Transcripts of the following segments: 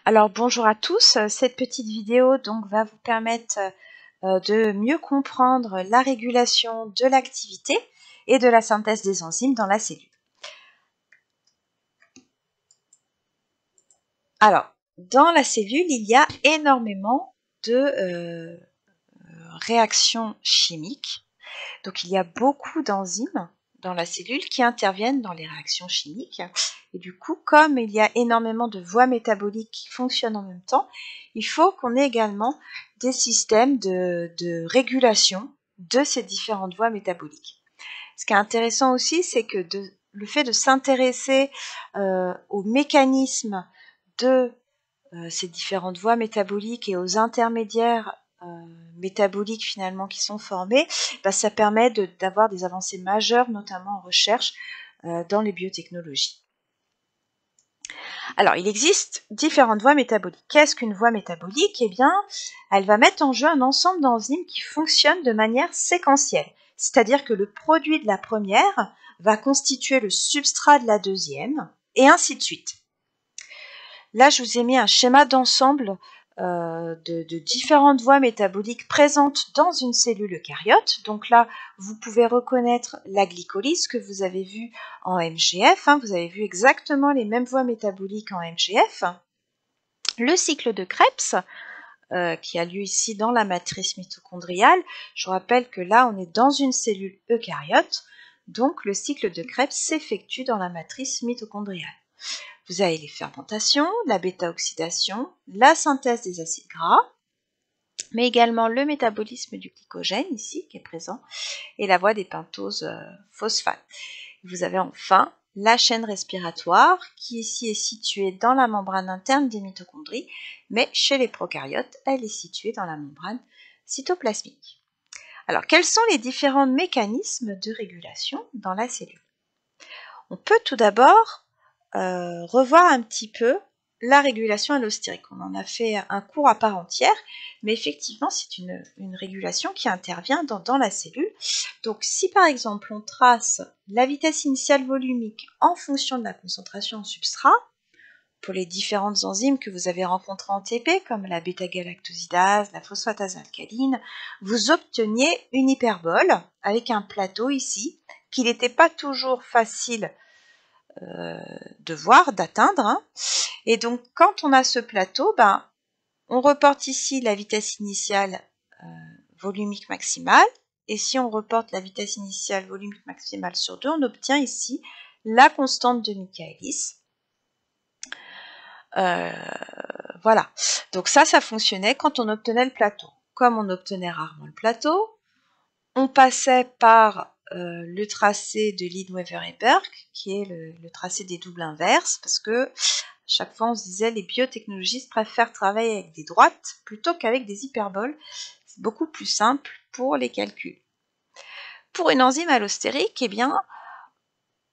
Alors bonjour à tous, cette petite vidéo donc va vous permettre de mieux comprendre la régulation de l'activité et de la synthèse des enzymes dans la cellule. Alors, dans la cellule, il y a énormément de réactions chimiques. Donc il y a beaucoup d'enzymes dans la cellule qui interviennent dans les réactions chimiques. Et du coup, comme il y a énormément de voies métaboliques qui fonctionnent en même temps, il faut qu'on ait également des systèmes de régulation de ces différentes voies métaboliques. Ce qui est intéressant aussi, c'est que le fait de s'intéresser aux mécanismes de ces différentes voies métaboliques et aux intermédiaires métaboliques finalement qui sont formés, ça permet d'avoir des avancées majeures, notamment en recherche dans les biotechnologies. Alors, il existe différentes voies métaboliques. Qu'est-ce qu'une voie métabolique? Eh bien, elle va mettre en jeu un ensemble d'enzymes qui fonctionnent de manière séquentielle. C'est-à-dire que le produit de la première va constituer le substrat de la deuxième, et ainsi de suite. Là, je vous ai mis un schéma d'ensemble de différentes voies métaboliques présentes dans une cellule eucaryote. Donc là, vous pouvez reconnaître la glycolyse que vous avez vue en MGF. Vous avez vu exactement les mêmes voies métaboliques en MGF. Le cycle de Krebs, qui a lieu ici dans la matrice mitochondriale. Je vous rappelle que là, on est dans une cellule eucaryote. Donc, le cycle de Krebs s'effectue dans la matrice mitochondriale. Vous avez les fermentations, la bêta-oxydation, la synthèse des acides gras, mais également le métabolisme du glycogène ici qui est présent et la voie des pentoses phosphates. Vous avez enfin la chaîne respiratoire qui ici est située dans la membrane interne des mitochondries, mais chez les prokaryotes, elle est située dans la membrane cytoplasmique. Alors, quels sont les différents mécanismes de régulation dans la cellule? On peut tout d'abord revoir un petit peu la régulation allostérique. On en a fait un cours à part entière, mais effectivement, c'est une régulation qui intervient dans la cellule. Donc, si par exemple, on trace la vitesse initiale volumique en fonction de la concentration en substrat, pour les différentes enzymes que vous avez rencontrées en TP, comme la bêta-galactosidase, la phosphatase alcaline, vous obteniez une hyperbole avec un plateau ici, qu'il n'était pas toujours facile de voir, d'atteindre. Et donc, quand on a ce plateau, on reporte ici la vitesse initiale volumique maximale. Et si on reporte la vitesse initiale volumique maximale sur 2, on obtient ici la constante de Michaelis. Voilà. Donc ça fonctionnait quand on obtenait le plateau. Comme on obtenait rarement le plateau, on passait par le tracé de Lineweaver-Eberg, qui est le tracé des doubles inverses, parce que chaque fois on se disait les biotechnologistes préfèrent travailler avec des droites plutôt qu'avec des hyperboles. C'est beaucoup plus simple pour les calculs. Pour une enzyme allostérique, eh bien,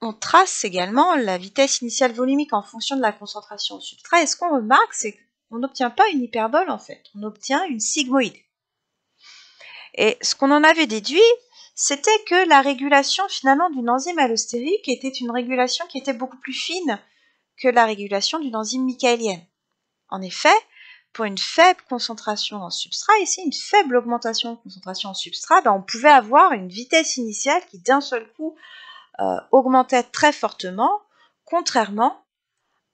on trace également la vitesse initiale volumique en fonction de la concentration au substrat. Et ce qu'on remarque, c'est qu'on n'obtient pas une hyperbole en fait, on obtient une sigmoïde. Et ce qu'on en avait déduit, c'était que la régulation finalement d'une enzyme allostérique était une régulation qui était beaucoup plus fine que la régulation d'une enzyme michaélienne. En effet, pour une faible concentration en substrat, ici une faible augmentation de concentration en substrat, on pouvait avoir une vitesse initiale qui d'un seul coup augmentait très fortement, contrairement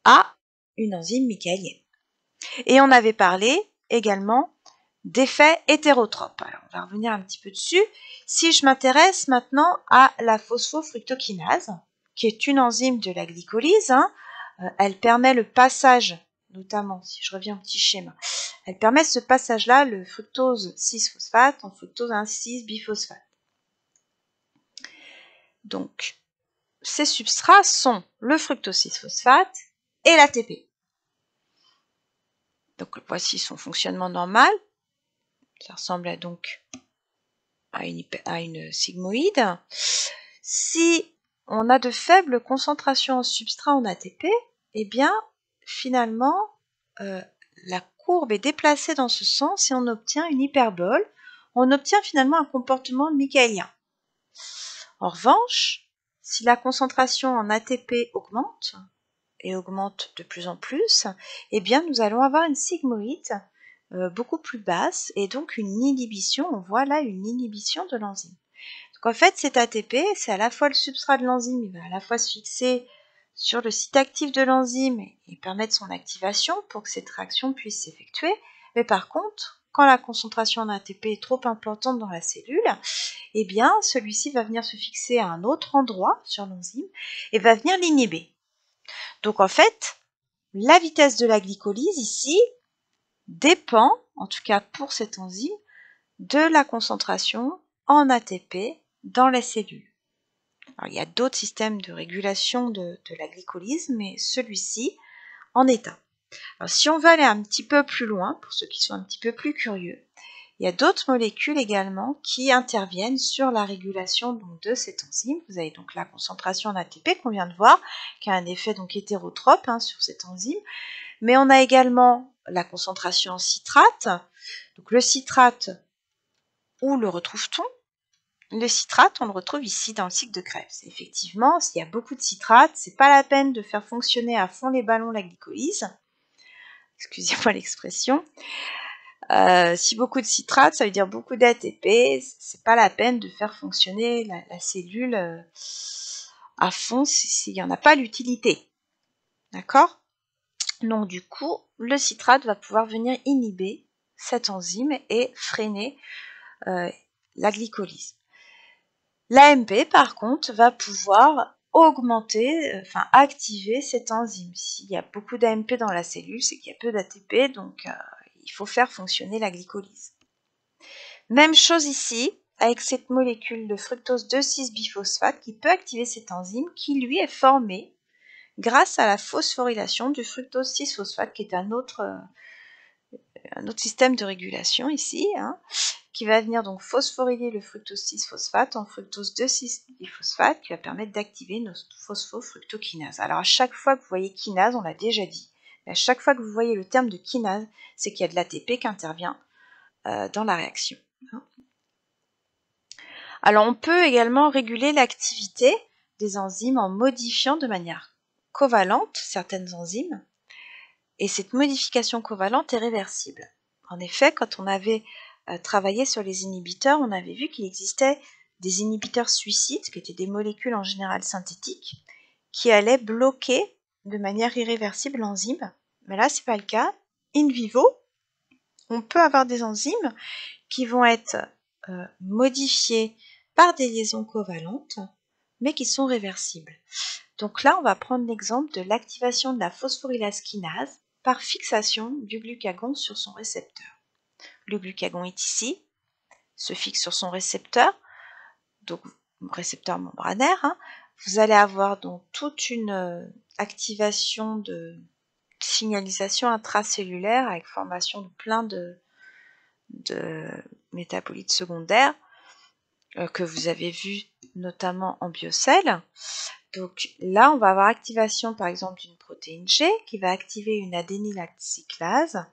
à une enzyme michaélienne. Et on avait parlé également d'effets hétérotropes. Alors, on va revenir un petit peu dessus. Si je m'intéresse maintenant à la phosphofructokinase, qui est une enzyme de la glycolyse, elle permet le passage, notamment, si je reviens au petit schéma, elle permet ce passage-là, le fructose 6-phosphate en fructose 1,6-biphosphate. Donc, ces substrats sont le fructose 6-phosphate et l'ATP. Donc, voici son fonctionnement normal. Ça ressemble donc à une sigmoïde. Si on a de faibles concentrations en substrat en ATP, eh bien, finalement, la courbe est déplacée dans ce sens et on obtient une hyperbole. On obtient finalement un comportement michaélien. En revanche, si la concentration en ATP augmente, et augmente de plus en plus, eh bien nous allons avoir une sigmoïde beaucoup plus basse et donc une inhibition, on voit là une inhibition de l'enzyme. Donc en fait cet ATP, c'est à la fois le substrat de l'enzyme, il va à la fois se fixer sur le site actif de l'enzyme et permettre son activation pour que cette réaction puisse s'effectuer, mais par contre, quand la concentration en ATP est trop importante dans la cellule, eh bien celui-ci va venir se fixer à un autre endroit sur l'enzyme et va venir l'inhiber. Donc en fait, la vitesse de la glycolyse ici dépend, en tout cas pour cette enzyme, de la concentration en ATP dans les cellules. Alors, il y a d'autres systèmes de régulation de la glycolyse, mais celui-ci en est un. Alors, si on veut aller un petit peu plus loin, pour ceux qui sont un petit peu plus curieux, il y a d'autres molécules également qui interviennent sur la régulation donc, de cette enzyme. Vous avez donc la concentration en ATP qu'on vient de voir, qui a un effet donc hétérotrope sur cette enzyme. Mais on a également la concentration en citrate. Donc le citrate, où le retrouve-t-on? Le citrate, on le retrouve ici dans le cycle de Krebs. Effectivement, s'il y a beaucoup de citrate, c'est pas la peine de faire fonctionner à fond les ballons la glycolyse. Excusez-moi l'expression. Si beaucoup de citrate, ça veut dire beaucoup d'ATP, c'est pas la peine de faire fonctionner la cellule à fond s'il n'y en a pas l'utilité. D'accord? Donc du coup, le citrate va pouvoir venir inhiber cette enzyme et freiner la glycolyse. L'AMP, par contre, va pouvoir augmenter, activer cette enzyme. S'il y a beaucoup d'AMP dans la cellule, c'est qu'il y a peu d'ATP, donc il faut faire fonctionner la glycolyse. Même chose ici, avec cette molécule de fructose 2,6-biphosphate qui peut activer cette enzyme qui, lui, est formée grâce à la phosphorylation du fructose 6-phosphate, qui est un autre système de régulation ici, qui va venir donc phosphoryler le fructose 6-phosphate en fructose 2,6-biphosphate, qui va permettre d'activer notre phosphofructokinase. Alors à chaque fois que vous voyez kinase, on l'a déjà dit, mais à chaque fois que vous voyez le terme de kinase, c'est qu'il y a de l'ATP qui intervient dans la réaction. Alors on peut également réguler l'activité des enzymes en modifiant de manière covalente certaines enzymes, et cette modification covalente est réversible. En effet, quand on avait travaillé sur les inhibiteurs, on avait vu qu'il existait des inhibiteurs suicides, qui étaient des molécules en général synthétiques, qui allaient bloquer de manière irréversible l'enzyme. Mais là, ce n'est pas le cas. In vivo, on peut avoir des enzymes qui vont être modifiées par des liaisons covalentes, mais qui sont réversibles. Donc là, on va prendre l'exemple de l'activation de la phosphorylase kinase par fixation du glucagon sur son récepteur. Le glucagon est ici, se fixe sur son récepteur, donc récepteur membranaire. Vous allez avoir donc toute une activation de signalisation intracellulaire avec formation de plein de métabolites secondaires que vous avez vu notamment en biocell. Donc là, on va avoir activation par exemple d'une protéine G qui va activer une adénylate-cyclase,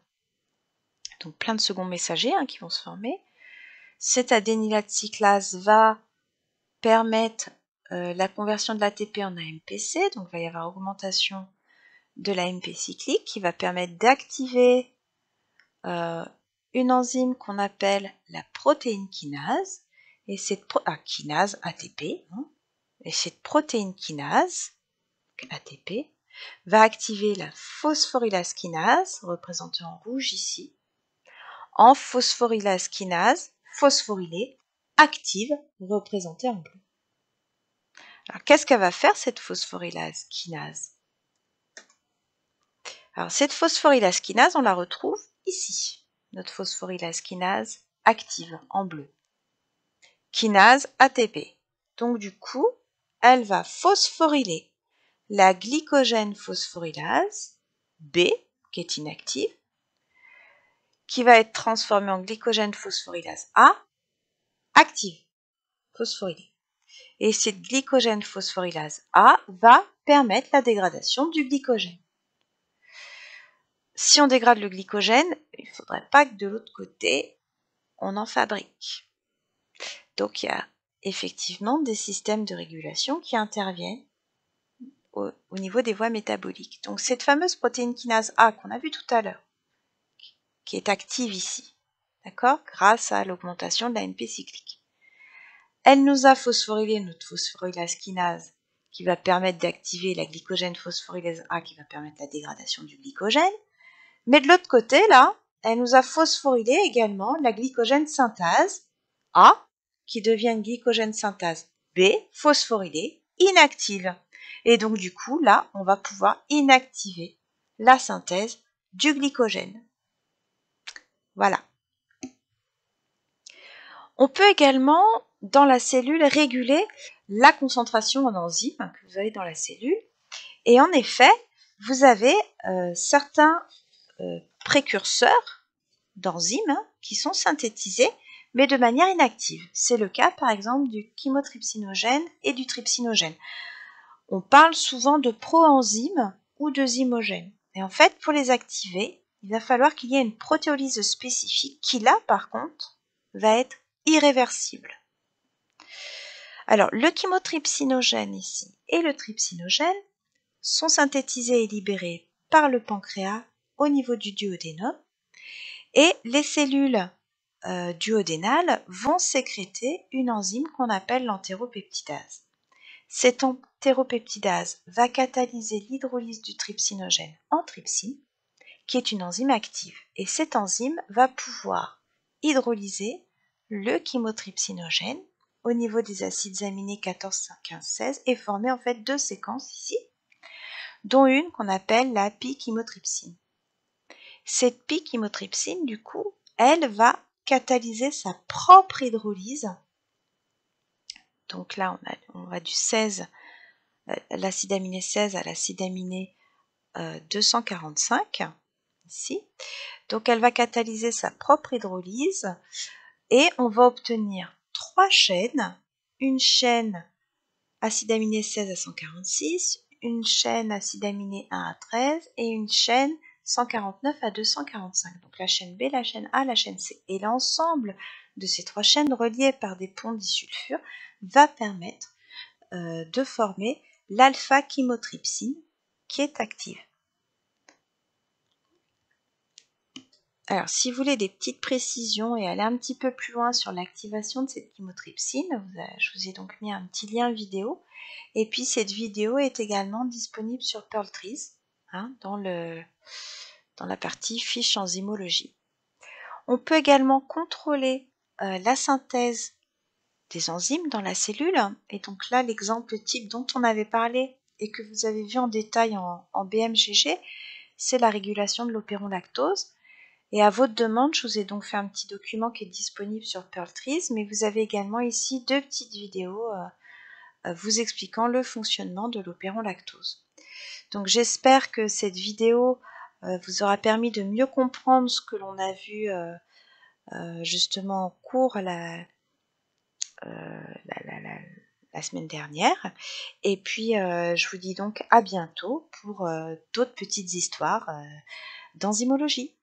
donc plein de seconds messagers qui vont se former. Cette adénylate-cyclase va permettre la conversion de l'ATP en AMPC, donc il va y avoir augmentation de l'AMP cyclique qui va permettre d'activer une enzyme qu'on appelle la protéine kinase, et cette kinase ATP, et cette protéine kinase ATP va activer la phosphorylase kinase, représentée en rouge ici, en phosphorylase kinase phosphorylée active, représentée en bleu. Alors qu'est-ce qu'elle va faire cette phosphorylase kinase? Alors cette phosphorylase kinase, on la retrouve ici, notre phosphorylase kinase active en bleu. Kinase ATP. Donc du coup, elle va phosphoryler la glycogène phosphorylase B, qui est inactive, qui va être transformée en glycogène phosphorylase A, active, phosphorylée. Et cette glycogène phosphorylase A va permettre la dégradation du glycogène. Si on dégrade le glycogène, il ne faudrait pas que de l'autre côté, on en fabrique. Donc il y a effectivement des systèmes de régulation qui interviennent au niveau des voies métaboliques. Donc cette fameuse protéine kinase A qu'on a vue tout à l'heure, qui est active ici, d'accord, grâce à l'augmentation de la NP cyclique. Elle nous a phosphorylé notre phosphorylase kinase qui va permettre d'activer la glycogène phosphorylase A qui va permettre la dégradation du glycogène. Mais de l'autre côté, là, elle nous a phosphorylé également la glycogène synthase A qui devient une glycogène synthase B phosphorylée inactive. Et donc du coup, là, on va pouvoir inactiver la synthèse du glycogène. Voilà. On peut également, dans la cellule, réguler la concentration en enzymes que vous avez dans la cellule. Et en effet, vous avez certains précurseurs d'enzymes qui sont synthétisés, mais de manière inactive. C'est le cas, par exemple, du chymotrypsinogène et du trypsinogène. On parle souvent de proenzymes ou de zymogènes. Et en fait, pour les activer, il va falloir qu'il y ait une protéolyse spécifique qui, là, par contre, va être irréversible. Alors, le chymotrypsinogène ici et le trypsinogène sont synthétisés et libérés par le pancréas au niveau du duodénum et les cellules duodénales vont sécréter une enzyme qu'on appelle l'entéropeptidase. Cette entéropeptidase va catalyser l'hydrolyse du trypsinogène en trypsine, qui est une enzyme active. Et cette enzyme va pouvoir hydrolyser le chymotrypsinogène au niveau des acides aminés 14, 5, 15, 16 et former en fait deux séquences ici, dont une qu'on appelle la pi-chymotrypsine. Cette pi-chymotrypsine, du coup, elle va catalyser sa propre hydrolyse. Donc là, on va du 16, l'acide aminé 16 à l'acide aminé 245, ici. Donc elle va catalyser sa propre hydrolyse et on va obtenir trois chaînes, une chaîne acide aminé 16 à 146, une chaîne acide aminé 1 à 13 et une chaîne 149 à 245. Donc la chaîne B, la chaîne A, la chaîne C. Et l'ensemble de ces trois chaînes reliées par des ponts disulfure va permettre de former l'alpha-chymotrypsine qui est active. Alors, si vous voulez des petites précisions et aller un petit peu plus loin sur l'activation de cette chymotrypsine, je vous ai donc mis un petit lien vidéo. Et puis, cette vidéo est également disponible sur PearlTrees, dans la partie fiche enzymologie. On peut également contrôler la synthèse des enzymes dans la cellule. Et donc là, l'exemple type dont on avait parlé et que vous avez vu en détail en BMGG, c'est la régulation de l'opéron lactose. Et à votre demande, je vous ai donc fait un petit document qui est disponible sur PearlTrees, mais vous avez également ici deux petites vidéos vous expliquant le fonctionnement de l'opéron lactose. Donc j'espère que cette vidéo vous aura permis de mieux comprendre ce que l'on a vu justement en cours la semaine dernière. Et puis je vous dis donc à bientôt pour d'autres petites histoires d'enzymologie.